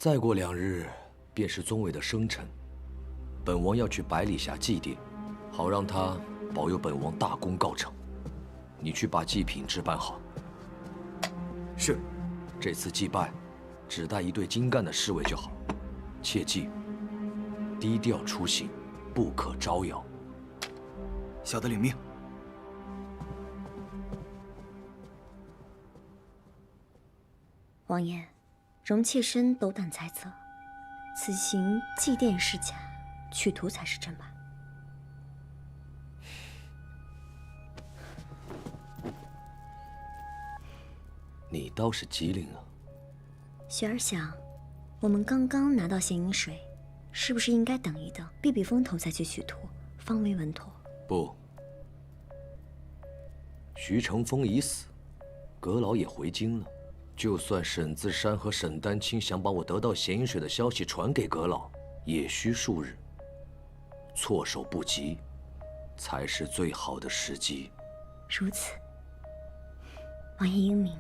再过2日，便是宗伟的生辰，本王要去百里峡祭奠，好让他保佑本王大功告成。你去把祭品置办好。是。这次祭拜，只带1队精干的侍卫就好，切记低调出行，不可招摇。小的领命。王爷，容妾身斗胆猜测，此行祭奠是假，取图才是真吧？你倒是机灵啊！雪儿想，我们刚刚拿到咸阴水，是不是应该等一等，避避风头再去取图，方为稳妥？不，徐承风已死，阁老也回京了。就算沈自山和沈丹青想把我得到咸阴水的消息传给阁老，也需数日。措手不及，才是最好的时机。如此，王爷英明。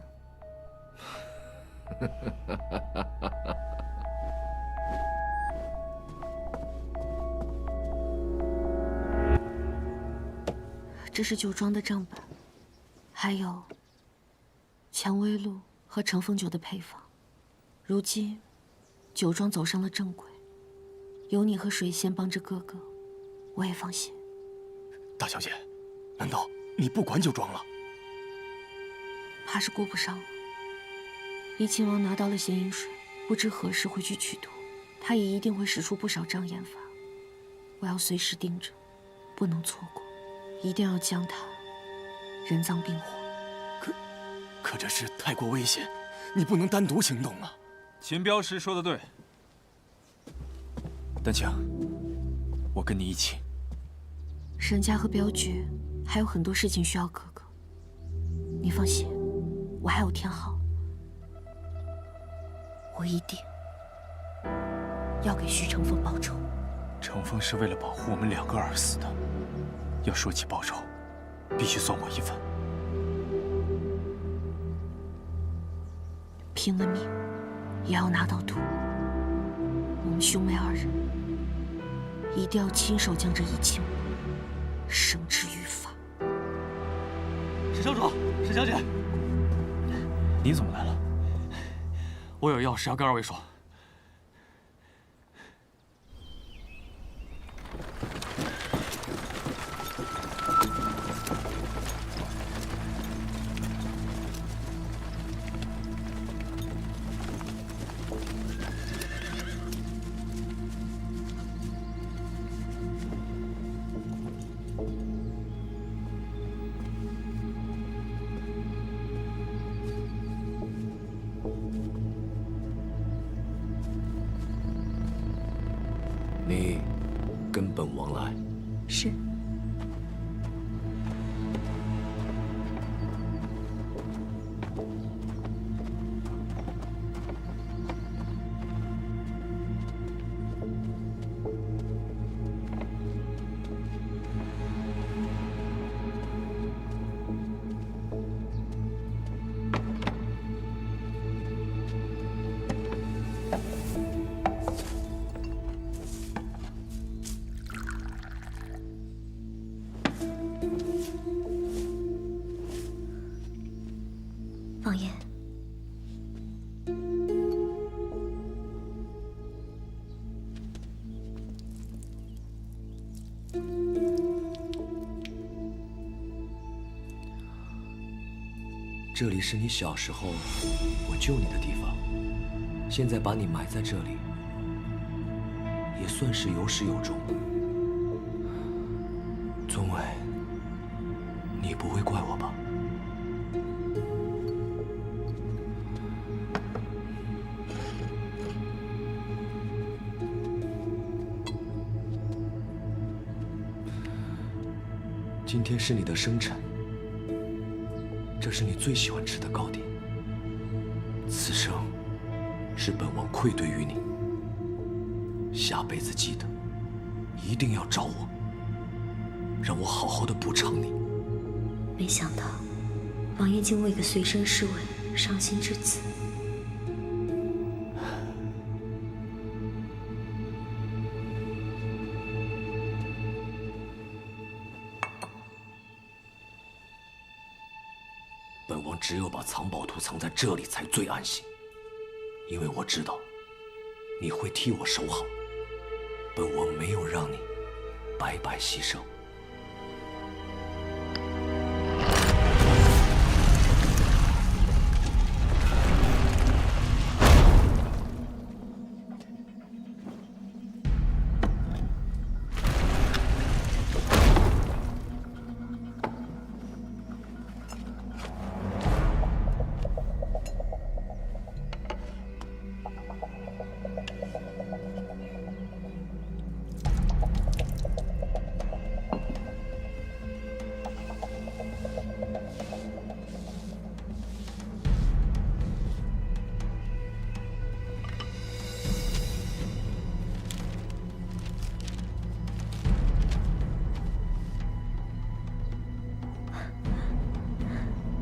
这是酒庄的账本，还有蔷薇露和乘风酒的配方。如今酒庄走上了正轨，有你和水仙帮着哥哥，我也放心。大小姐，难道你不管酒庄了？怕是顾不上了。怡亲王拿到了咸阴水，不知何时会去取图，他也一定会使出不少障眼法。我要随时盯着，不能错过，一定要将他人赃并获。可这事太过危险，你不能单独行动啊！秦镖师说的对，丹青，我跟你一起。沈家和镖局还有很多事情需要哥哥，你放心，我还有天昊，我一定要给徐承风报仇。承风是为了保护我们2个而死的，要说起报仇，必须算我一份。拼了命也要拿到图。我们兄妹2人一定要亲手将这怡亲王绳之于法。沈城主，沈小姐，你怎么来了？我有要事要跟2位说。你跟本王来。是。王爷，这里是你小时候我救你的地方，现在把你埋在这里，也算是有始有终。宗伟，你不会怪我吧？今天是你的生辰，这是你最喜欢吃的糕点。此生是本王愧对于你，下辈子记得一定要找我，让我好好的补偿你。没想到王爷竟为个随身侍卫伤心至此。只有把藏宝图藏在这里才最安心，因为我知道你会替我守好。本王没有让你白白牺牲。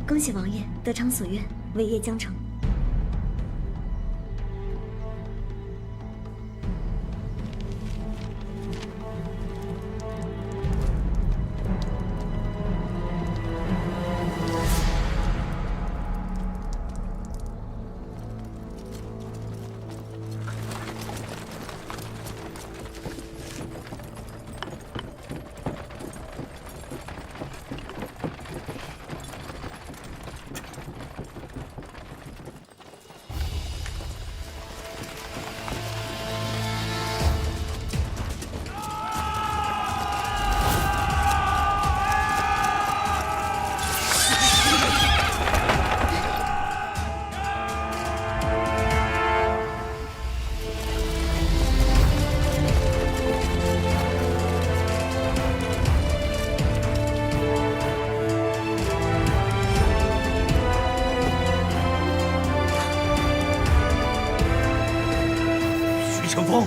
恭喜王爷得偿所愿，伟业将成。陈峰，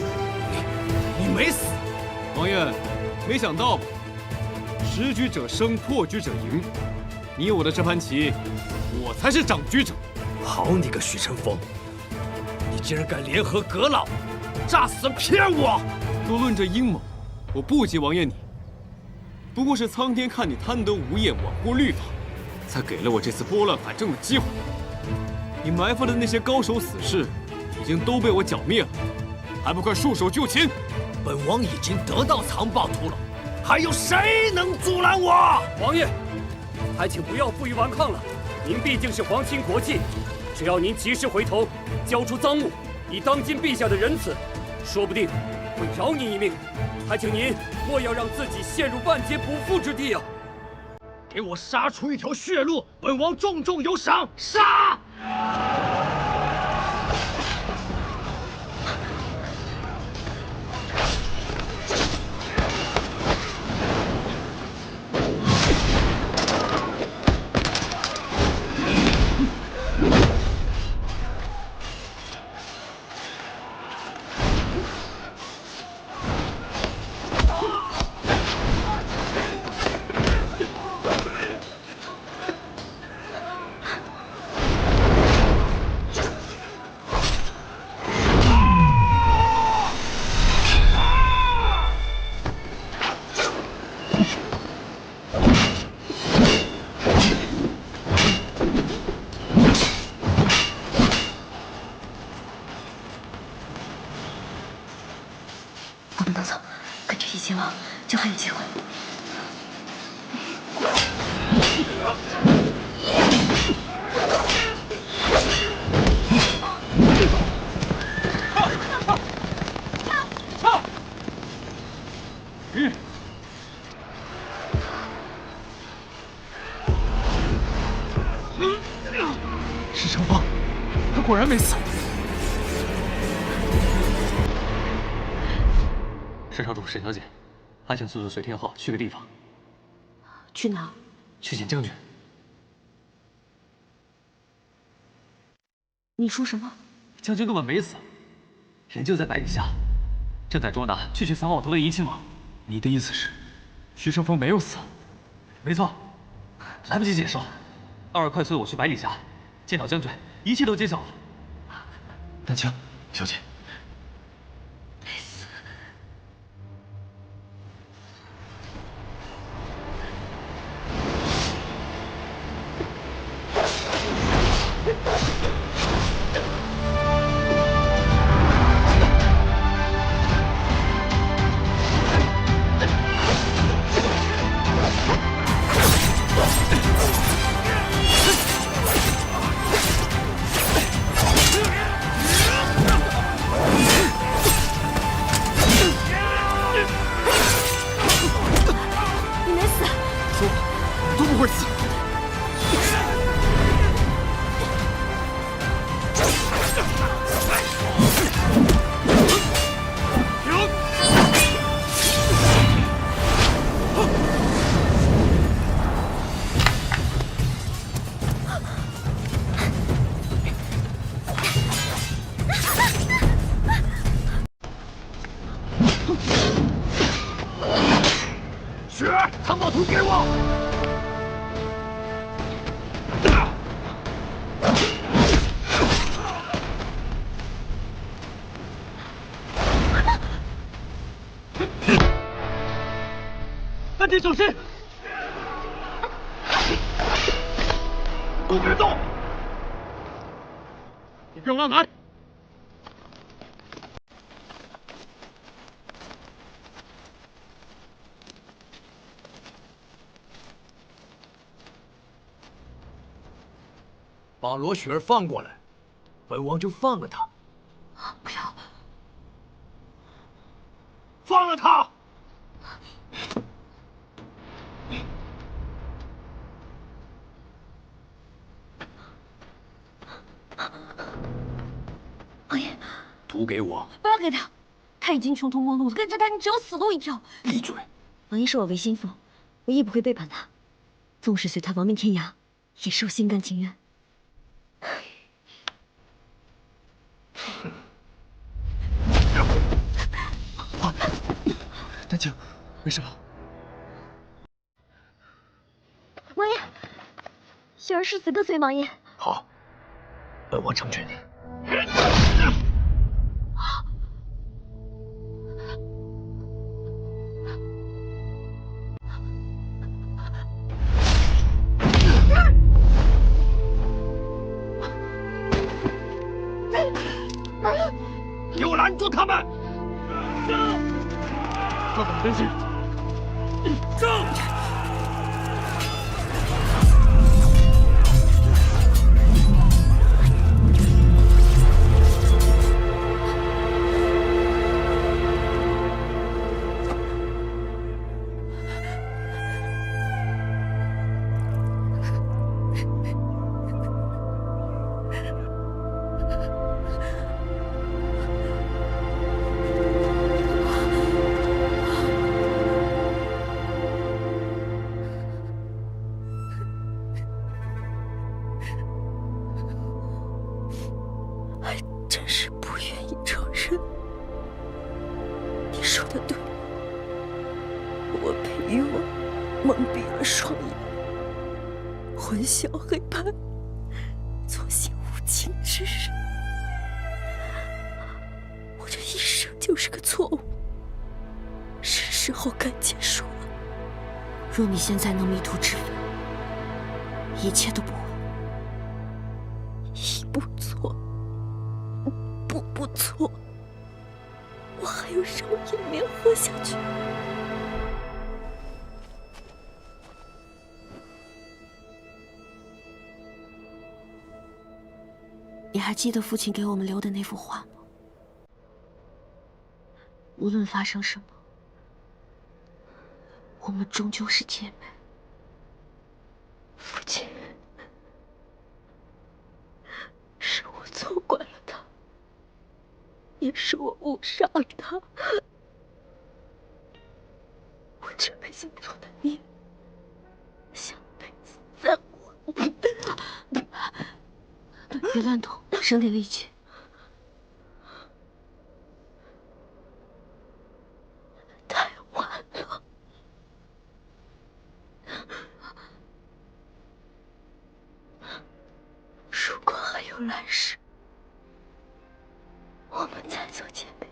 你没死！王爷，没想到吧？识局者生，破局者赢。你我的这盘棋，我才是掌局者。好你个许晨风，你竟然敢联合阁老，诈死骗我！若论这阴谋，我不及王爷你。不过是苍天看你贪得无厌，罔顾律法，才给了我这次拨乱反正的机会。你埋伏的那些高手死士，已经都被我剿灭了。还不快束手就擒！本王已经得到藏宝图了，还有谁能阻拦我？王爷，还请不要负隅顽抗了。您毕竟是皇亲国戚，只要您及时回头，交出赃物，以当今陛下的仁慈，说不定会饶您一命。还请您莫要让自己陷入万劫不复之地啊！给我杀出一条血路，本王重重有赏！杀！我们能走，跟着一起往，就还有机会。是陈峰，他果然没死。沈少主、沈小姐，还请速速随天后去个地方。去哪？去见将军。你说什么？将军根本没死，人就在百里下，正在捉拿去藏宝图的怡亲王。你的意思是，徐成风没有死？没错，来不及解释了。二位快随我去百里下，见到将军，一切都揭晓了。丹青，小姐。我！安田小心！不许动！你给我让开！把罗雪儿放过来，本王就放了她。不要！放了她！王爷，毒给我！不要给他，他已经穷途末路了，跟着他你只有死路一条。闭嘴！王爷是我唯心腹，我亦不会背叛他。纵使随他亡命天涯，也是我心甘情愿。丹青，没事吧？王爷，雪儿誓死跟随王爷。好，本王成全你。给我拦住他们！快把真心！上！真是不愿意承认。你说的对，我被欲望蒙蔽了双眼，混淆黑白，做行无情之人。我这一生就是个错误，是时候该结束了。若你现在能迷途知返，一切都不晚。一步错，步步错，我还有什么颜面活下去？你还记得父亲给我们留的那幅画吗？无论发生什么，我们终究是姐妹。父亲，是我错怪了他，也是我误杀了他。我这辈子做的孽，下辈子再还。别乱动，省点力气。太晚了。如果还有来世，我们再做姐妹。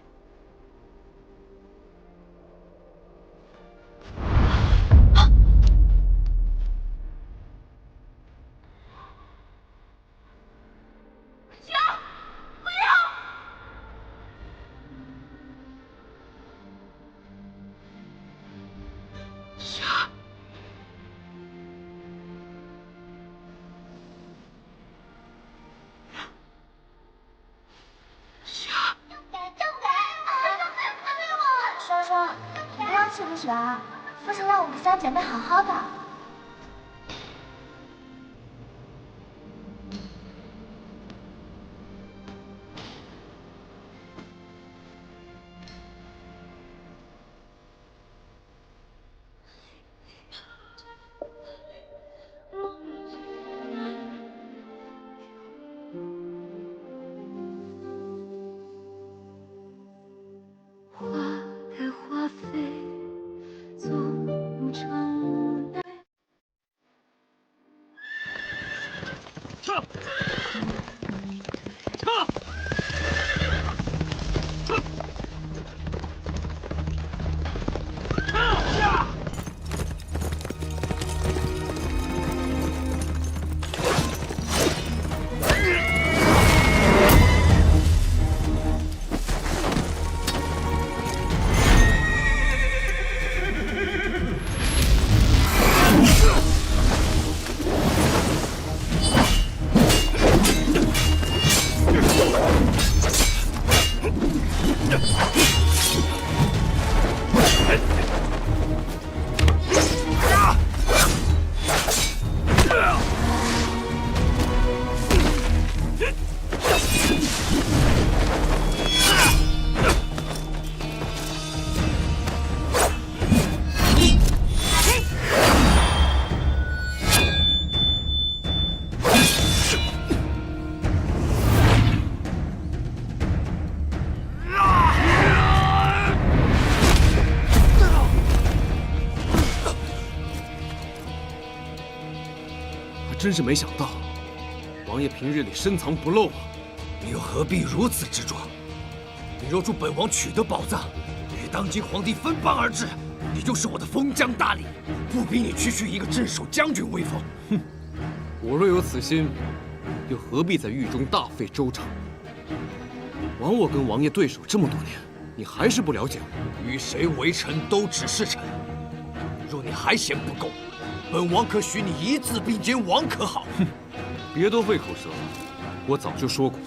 双双，你不要气不雪儿，父亲让我们三姐妹好好的。花开花飞，总成无奈。真是没想到，王爷平日里深藏不露啊！你又何必如此执着？你若助本王取得宝藏，与当今皇帝分班而治，你就是我的封疆大吏，不比你区区一个镇守将军威风。哼，我若有此心，又何必在狱中大费周章？枉我跟王爷对手这么多年，你还是不了解我。与谁为臣都只是臣。若你还嫌不够，本王可许你一字并肩王可好？哼，别多费口舌了。我早就说过，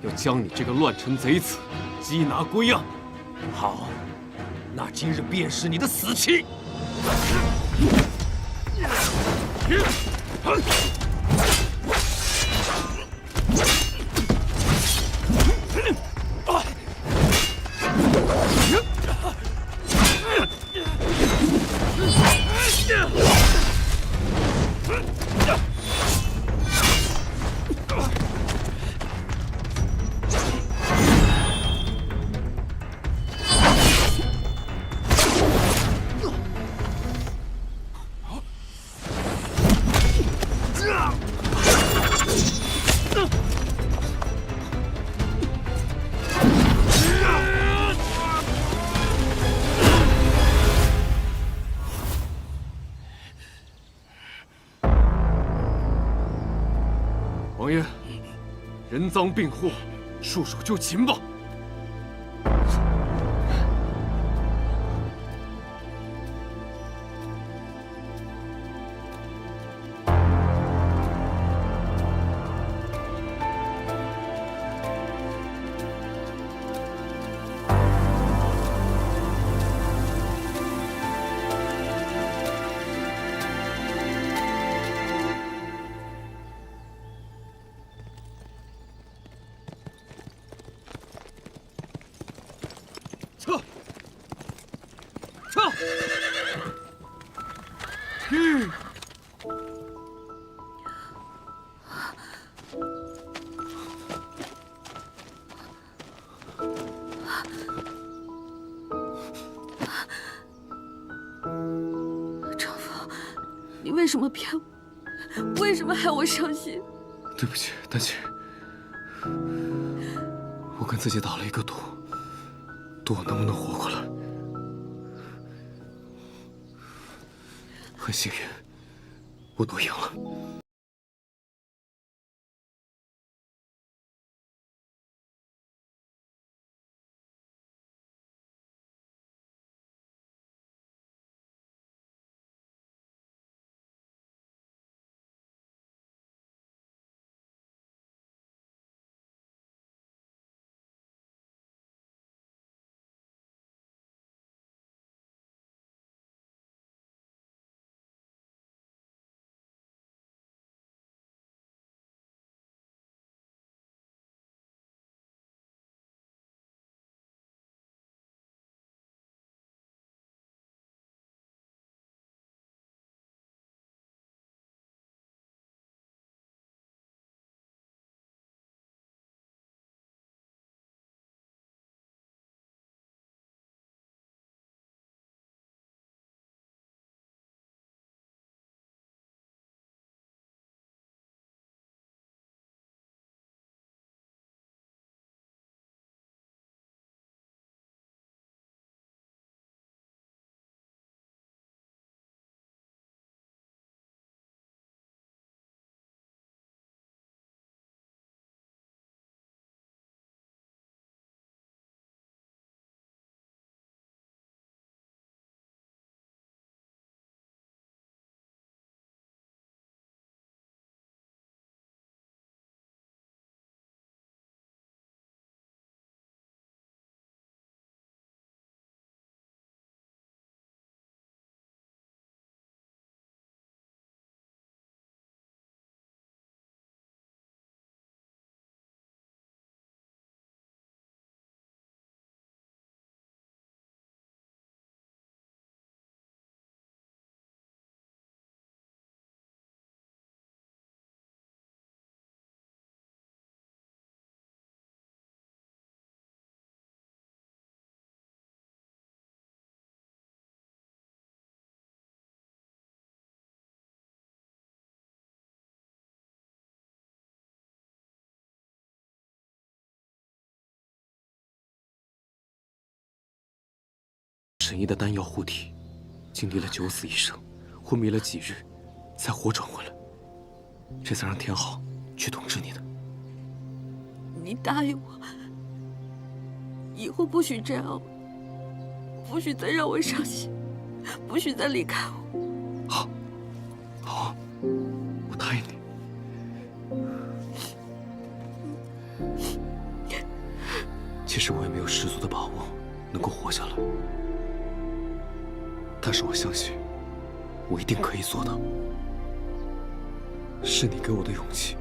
要将你这个乱臣贼子缉拿归案。好，那今日便是你的死期。王爷，人赃并获，束手就擒吧。撤！撤！丈夫，你为什么骗我？为什么害我伤心？对不起，丹青，我跟自己打了一个赌，赌我能不能活过来。很幸运，我赌赢了。神医的丹药护体，经历了九死一生，昏迷了几日，才活转回来。这才让天昊去统治你的。你答应我，以后不许这样了，不许再让我伤心，不许再离开我。好，好，我答应你。其实我也没有十足的把握能够活下来，但是我相信，我一定可以做到。是你给我的勇气。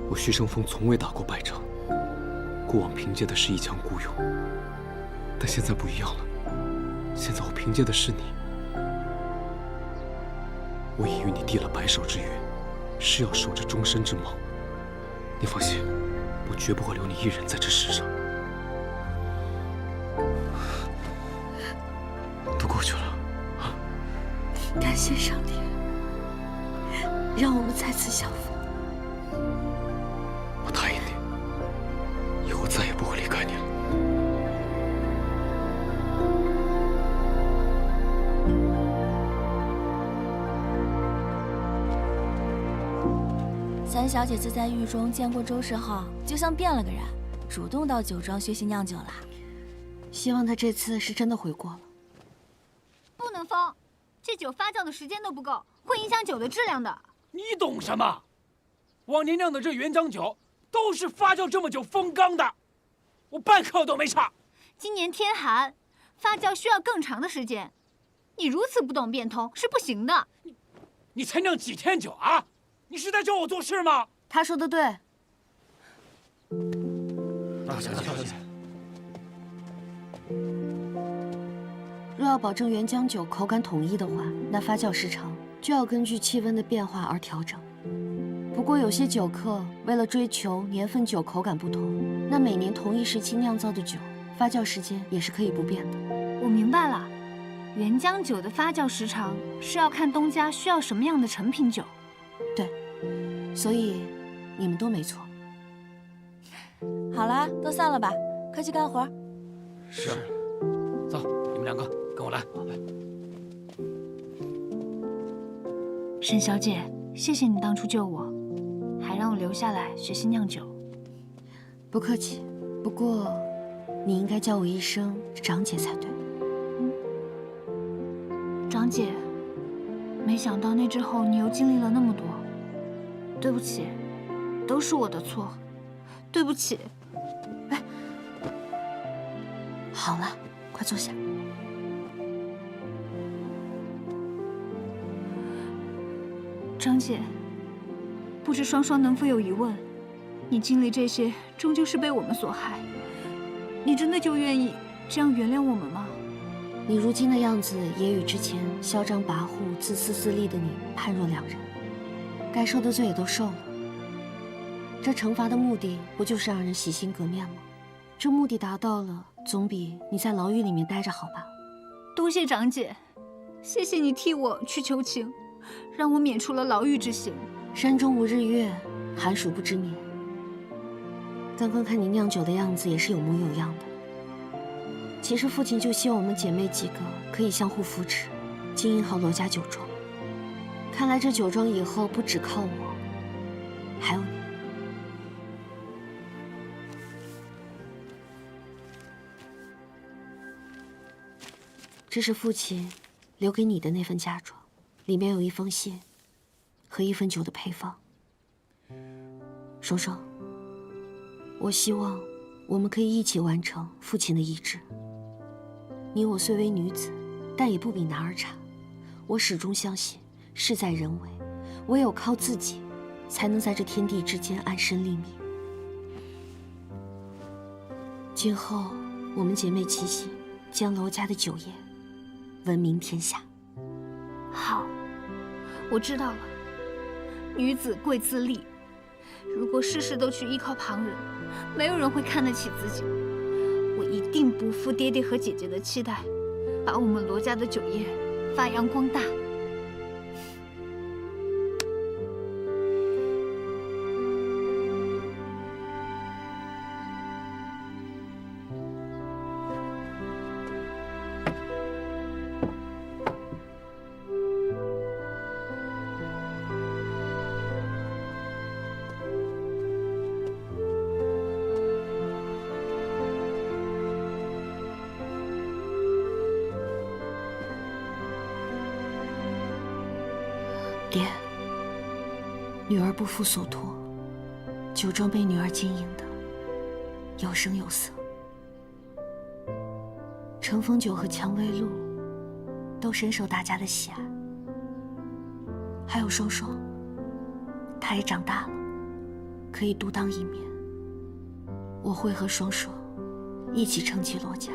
我徐胜峰从未打过败仗，过往凭借的是一腔孤勇，但现在不一样了，现在我凭借的是你。我已与你缔了白首之约，是要守着终身之盟。你放心，我绝不会留你一人在这世上。都过去了啊！感谢上天，让我们再次相逢。我答应你，以后再也不会离开你了。三小姐自在狱中见过周世浩，就像变了个人，主动到酒庄学习酿酒了。希望他这次是真的悔过了。不能疯，这酒发酵的时间都不够，会影响酒的质量的。你懂什么？往年酿的这原浆酒都是发酵这么久风干的，我半克都没差。今年天寒，发酵需要更长的时间。你如此不懂变通是不行的。你才酿几天酒啊？你是在教我做事吗？他说的对。小姐，若要保证原浆酒口感统一的话，那发酵时长就要根据气温的变化而调整。不过有些酒客为了追求年份酒口感不同，那每年同一时期酿造的酒发酵时间也是可以不变的。我明白了，原浆酒的发酵时长是要看东家需要什么样的成品酒。对，所以你们都没错。好了，都散了吧，快去干活。是。走，你们两个跟我来。沈小姐，谢谢你当初救我，还让我留下来学习酿酒。不客气，不过你应该叫我一声长姐才对。长姐，没想到那之后你又经历了那么多，对不起，都是我的错，对不起。哎，好了，快坐下。张姐，不知双双能否有疑问？你经历这些，终究是被我们所害，你真的就愿意这样原谅我们吗？你如今的样子，也与之前嚣张跋扈、自私自利的你判若两人。该受的罪也都受了，这惩罚的目的不就是让人洗心革面吗？这目的达到了，总比你在牢狱里面待着好吧？多谢长姐，谢谢你替我去求情，让我免除了牢狱之刑。山中无日月，寒暑不知年。刚刚看你酿酒的样子，也是有模有样的。其实父亲就希望我们姐妹几个可以相互扶持，经营好罗家酒庄。看来这酒庄以后不只靠我，还有你。这是父亲留给你的那份嫁妆，里面有一封信和一份酒的配方。双双，我希望我们可以一起完成父亲的遗志。你我虽为女子，但也不比男儿差。我始终相信，事在人为，唯有靠自己，才能在这天地之间安身立命。今后我们姐妹齐心，将娄家的酒业闻名天下。好，我知道了。女子贵自立，如果事事都去依靠旁人，没有人会看得起自己。我一定不负爹爹和姐姐的期待，把我们罗家的酒业发扬光大。爹，女儿不负所托，酒庄被女儿经营的有声有色。乘风酒和蔷薇露都深受大家的喜爱，还有双双，她也长大了，可以独当一面。我会和双双一起撑起罗家，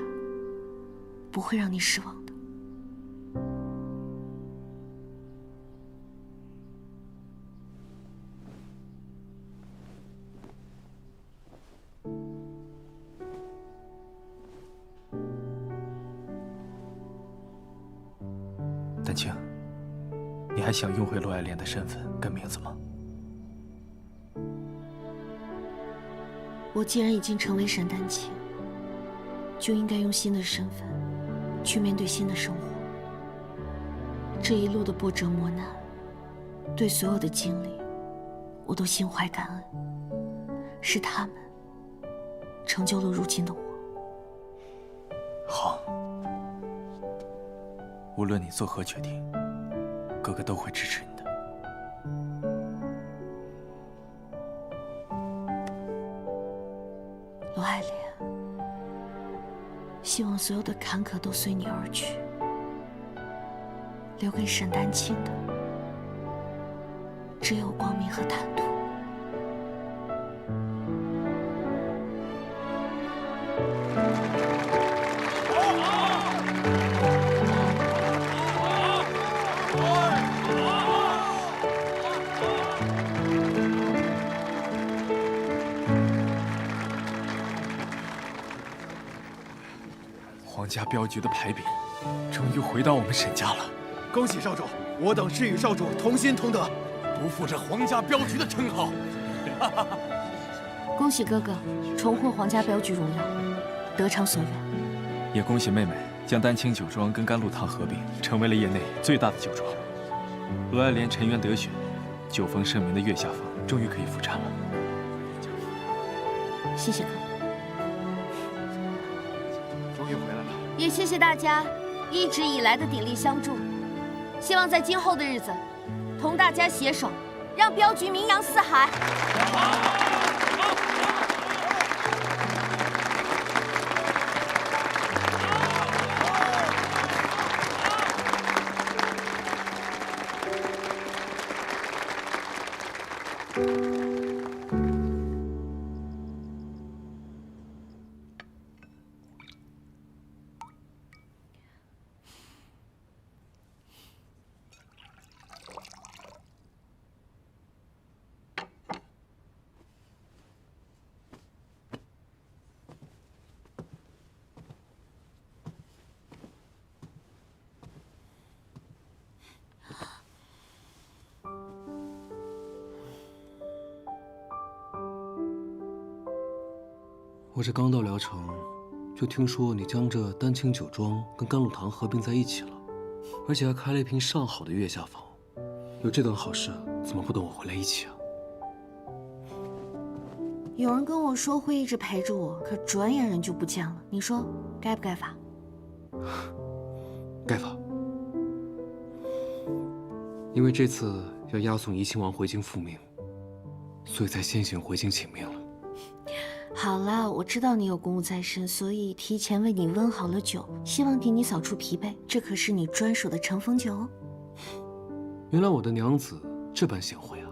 不会让你失望的。丹青，你还想用回罗爱莲的身份跟名字吗？我既然已经成为沈丹青，就应该用新的身份去面对新的生活。这一路的波折磨难，对所有的经历，我都心怀感恩，是他们成就了如今的我。好，无论你做何决定，哥哥都会支持你的。罗爱莲，希望所有的坎坷都随你而去，留给沈丹青的只有光明和坦途。皇家镖局的牌匾终于回到我们沈家了。恭喜少主，我等是与少主同心同德，不负这皇家镖局的称号。恭喜哥哥重获皇家镖局荣耀，得偿所愿。也恭喜妹妹将丹青酒庄跟甘露堂合并，成为了业内最大的酒庄。罗爱莲沉冤得雪，酒风盛名的月下坊终于可以复产了。谢谢哥。终于回来了。也谢谢大家一直以来的鼎力相助，希望在今后的日子，同大家携手，让镖局名扬四海。我这刚到聊城，就听说你将这丹青酒庄跟甘露堂合并在一起了，而且还开了一瓶上好的月下坊。有这等好事，怎么不等我回来一起啊？有人跟我说会一直陪着我，可转眼人就不见了。你说该不该罚？该罚。因为这次要押送怡亲王回京复命，所以才先行回京请命了。好了，我知道你有公务在身，所以提前为你温好了酒，希望替你扫除疲惫。这可是你专属的乘风酒哦。原来我的娘子这般贤惠啊！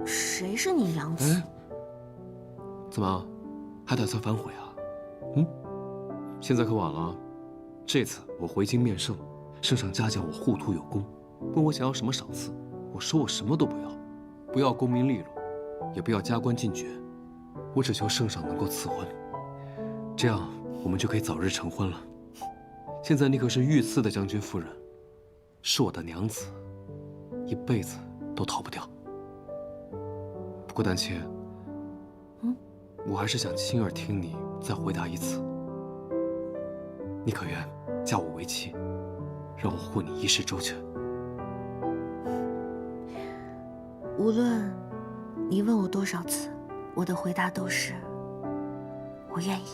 谁是你娘子？哎，怎么还打算反悔啊？现在可晚了。这次我回京面圣，圣上嘉奖我护图有功，问我想要什么赏赐，我说我什么都不要，不要功名利禄，也不要加官进爵。我只求圣上能够赐婚，这样我们就可以早日成婚了。现在你可是御赐的将军夫人，是我的娘子，一辈子都逃不掉。不过丹青，我还是想亲耳听你再回答一次，你可愿嫁我为妻，让我护你一世周全？无论你问我多少次，我的回答都是我愿意。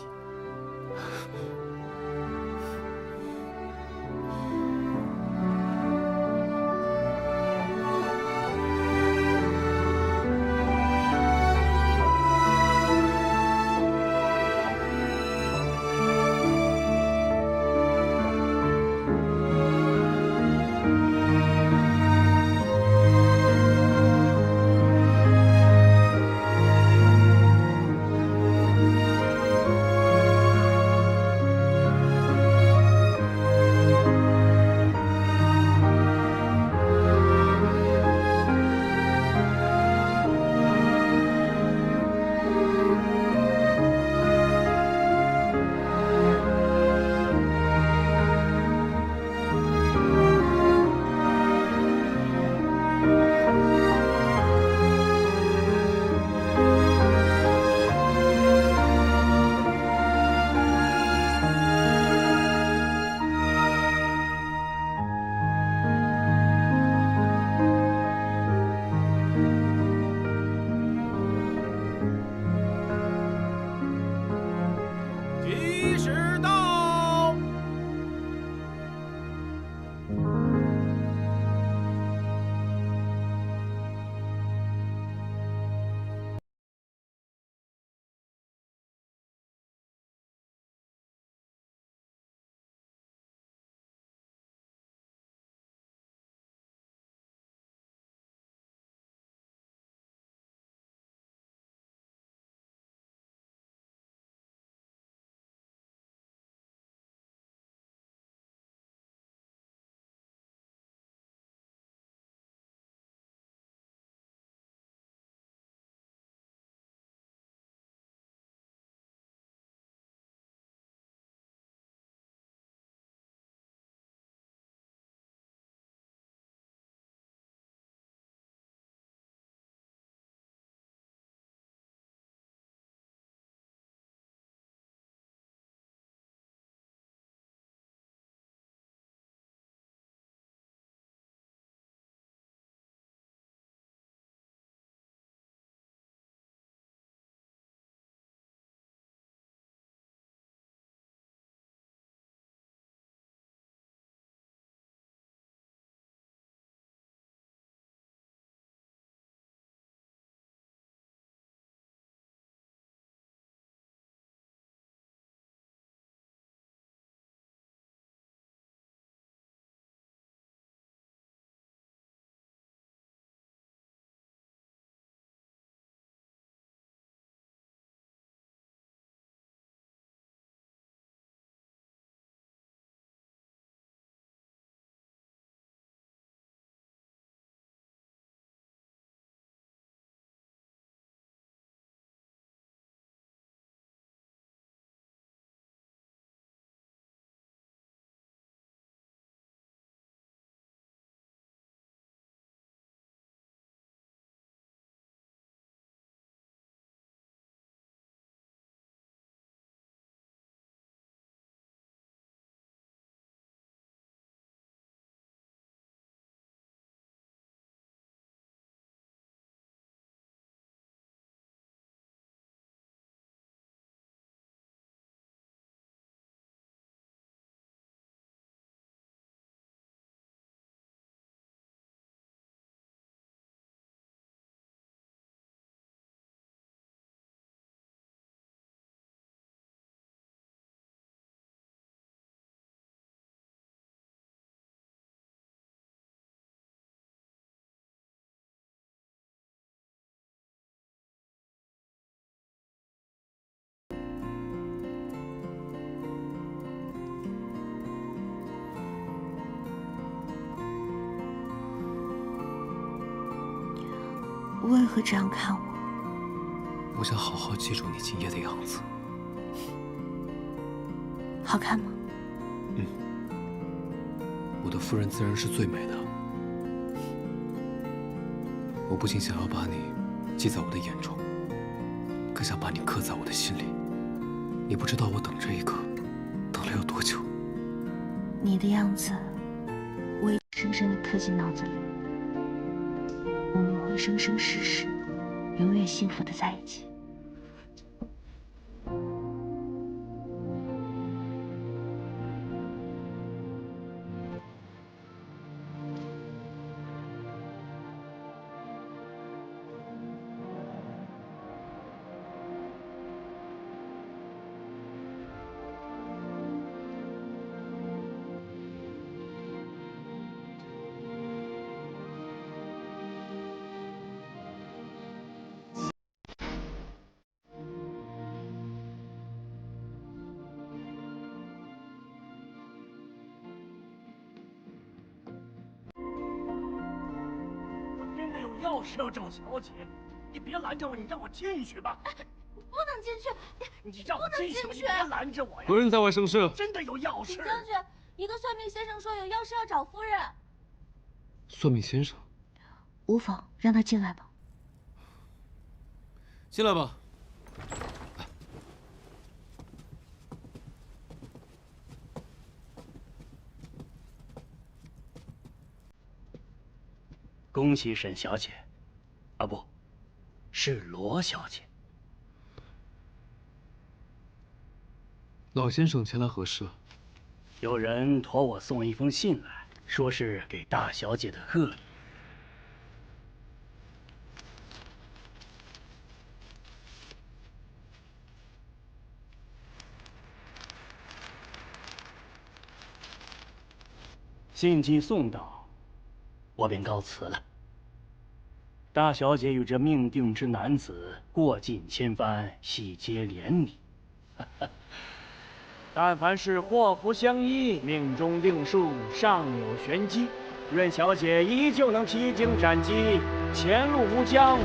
为何这样看我？我想好好记住你今夜的样子。好看吗？嗯，我的夫人自然是最美的。我不仅想要把你记在我的眼中，更想把你刻在我的心里。你不知道我等这一刻等了有多久。你的样子，我已深深地刻进脑子里。我们会生生世世，永远幸福的在一起。钥匙要找小姐，你别拦着我，你让我进去吧。不能进去，你让我进去吧，你别拦着我呀。夫人在外生事，真的有钥匙。请将军，一个算命先生说有要事要找夫人。算命先生，无妨，让他进来吧。进来吧。恭喜沈小姐，啊不，是罗小姐。老先生前来何事？有人托我送一封信来，说是给大小姐的贺礼。信寄送到，我便告辞了。大小姐与这命定之男子过尽千帆，喜结连理。但凡是祸福相依，命中定数，尚有玄机。愿小姐依旧能披荆斩棘，前路无疆，